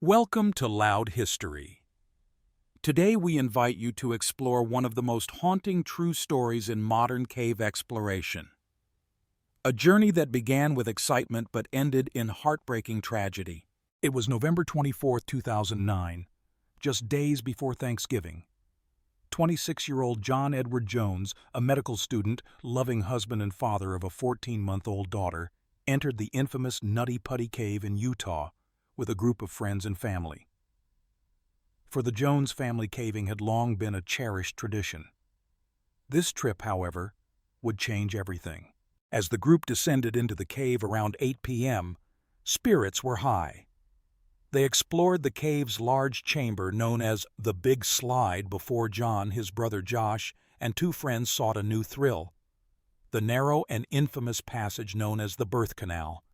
Welcome to Loud History. Today we invite you to explore one of the most haunting true stories in modern cave exploration. A journey that began with excitement but ended in heartbreaking tragedy. It was November 24, 2009, just days before Thanksgiving. 26-year-old John Edward Jones, a medical student, loving husband and father of a 14-month-old daughter, entered the infamous Nutty Putty cave in Utah with a group of friends and family. For the Jones family, caving had long been a cherished tradition. This trip, however, would change everything. As the group descended into the cave around 8 p.m., spirits were high. They explored the cave's large chamber known as the Big Slide before John, his brother Josh, and two friends sought a new thrill, the narrow and infamous passage known as the Birth Canal.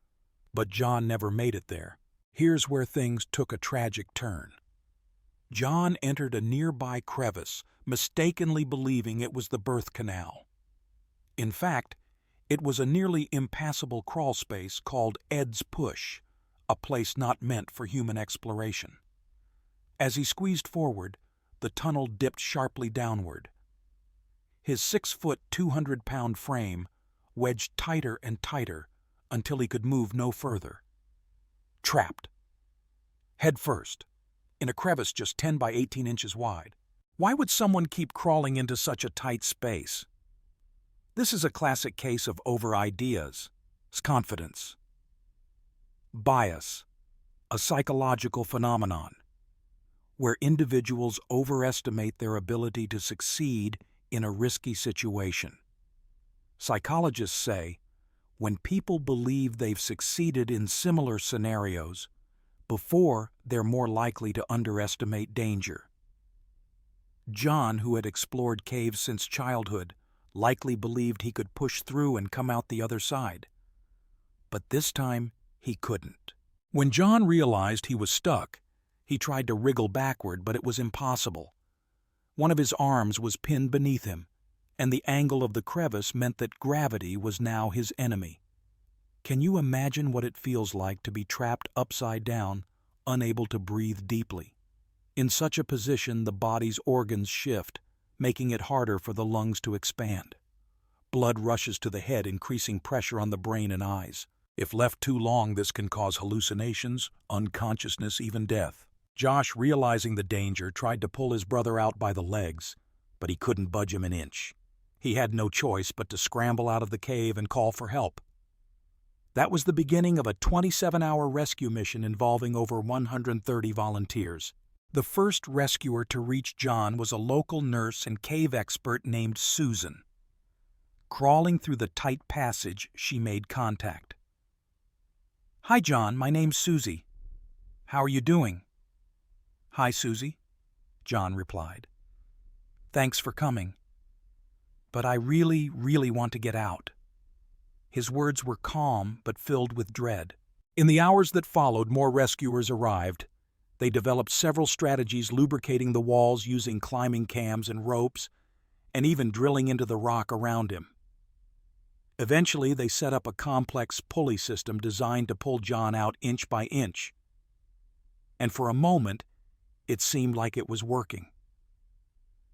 But John never made it there. Here's where things took a tragic turn. John entered a nearby crevice, mistakenly believing it was the birth canal. In fact, it was a nearly impassable crawl space called Ed's Push, a place not meant for human exploration. As he squeezed forward, the tunnel dipped sharply downward. His 6-foot, 200-pound frame wedged tighter and tighter until he could move no further. Trapped. Head first, in a crevice just 10 by 18 inches wide. Why would someone keep crawling into such a tight space? This is a classic case of over-ideas, confidence. Bias, a psychological phenomenon, where individuals overestimate their ability to succeed in a risky situation. Psychologists say, when people believe they've succeeded in similar scenarios before, they're more likely to underestimate danger. John, who had explored caves since childhood, likely believed he could push through and come out the other side. But this time, he couldn't. When John realized he was stuck, he tried to wriggle backward, but it was impossible. One of his arms was pinned beneath him, and the angle of the crevice meant that gravity was now his enemy. Can you imagine what it feels like to be trapped upside down, unable to breathe deeply? In such a position, the body's organs shift, making it harder for the lungs to expand. Blood rushes to the head, increasing pressure on the brain and eyes. If left too long, this can cause hallucinations, unconsciousness, even death. Josh, realizing the danger, tried to pull his brother out by the legs, but he couldn't budge him an inch. He had no choice but to scramble out of the cave and call for help. That was the beginning of a 27-hour rescue mission involving over 130 volunteers. The first rescuer to reach John was a local nurse and cave expert named Susan. Crawling through the tight passage, she made contact. "Hi, John. My name's Susie. How are you doing?" "Hi, Susie," John replied. "Thanks for coming. But I really want to get out." His words were calm but filled with dread. In the hours that followed, more rescuers arrived. They developed several strategies, lubricating the walls using climbing cams and ropes, and even drilling into the rock around him. Eventually, they set up a complex pulley system designed to pull John out inch by inch. And for a moment, it seemed like it was working.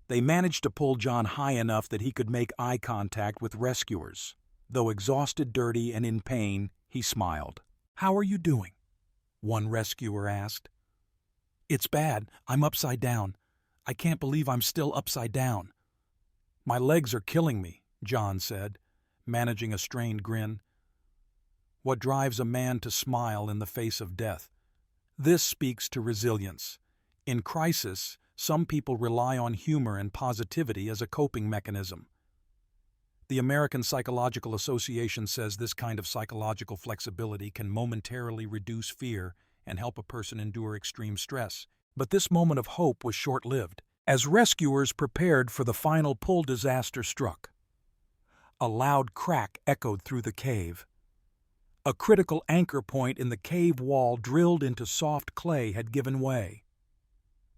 They managed to pull John high enough that he could make eye contact with rescuers. Though exhausted, dirty, and in pain, he smiled. "How are you doing?" one rescuer asked. "It's bad. I'm upside down. I can't believe I'm still upside down." "My legs are killing me," John said, managing a strained grin. What drives a man to smile in the face of death? This speaks to resilience. In crisis, some people rely on humor and positivity as a coping mechanism. The American Psychological Association says this kind of psychological flexibility can momentarily reduce fear and help a person endure extreme stress. But this moment of hope was short-lived. As rescuers prepared for the final pull, disaster struck. A loud crack echoed through the cave. A critical anchor point in the cave wall drilled into soft clay had given way.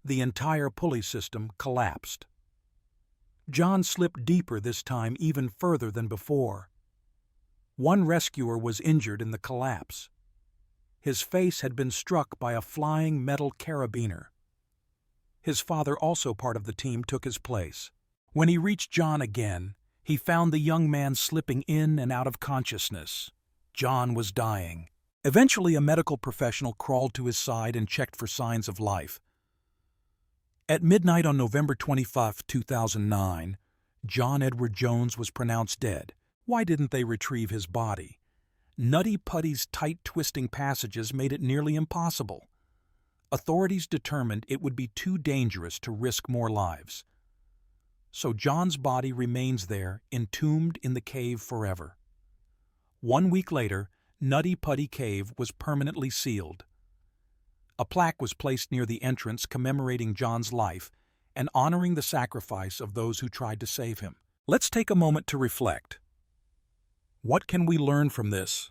The entire pulley system collapsed. John slipped deeper this time, even further than before. One rescuer was injured in the collapse. His face had been struck by a flying metal carabiner. His father, also part of the team, took his place. When he reached John again, he found the young man slipping in and out of consciousness. John was dying. Eventually, a medical professional crawled to his side and checked for signs of life. At midnight on November 25, 2009, John Edward Jones was pronounced dead. Why didn't they retrieve his body? Nutty Putty's tight, twisting passages made it nearly impossible. Authorities determined it would be too dangerous to risk more lives. So John's body remains there, entombed in the cave forever. 1 week later, Nutty Putty Cave was permanently sealed. A plaque was placed near the entrance commemorating John's life and honoring the sacrifice of those who tried to save him. Let's take a moment to reflect. What can we learn from this?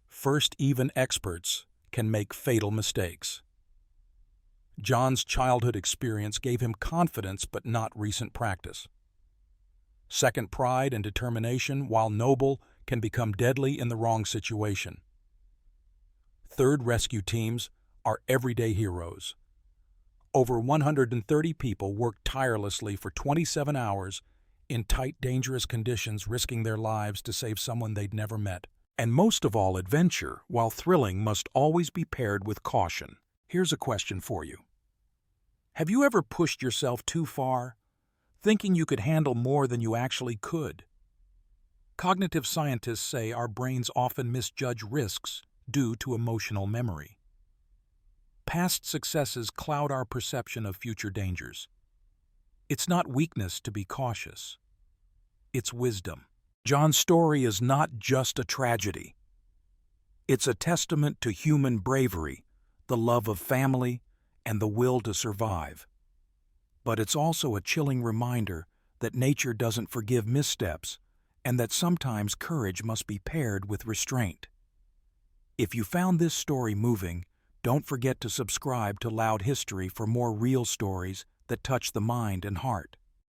First, even experts can make fatal mistakes. John's childhood experience gave him confidence but not recent practice. Second, pride and determination, while noble, can become deadly in the wrong situation. Third, rescue teams are everyday heroes. Over 130 people worked tirelessly for 27 hours in tight, dangerous conditions, risking their lives to save someone they'd never met. And most of all, adventure, while thrilling, must always be paired with caution. Here's a question for you. Have you ever pushed yourself too far, thinking you could handle more than you actually could? Cognitive scientists say our brains often misjudge risks due to emotional memory. Past successes cloud our perception of future dangers. It's not weakness to be cautious. It's wisdom. John's story is not just a tragedy. It's a testament to human bravery, the love of family, and the will to survive. But it's also a chilling reminder that nature doesn't forgive missteps and that sometimes courage must be paired with restraint. If you found this story moving, don't forget to subscribe to Loud History for more real stories that touch the mind and heart.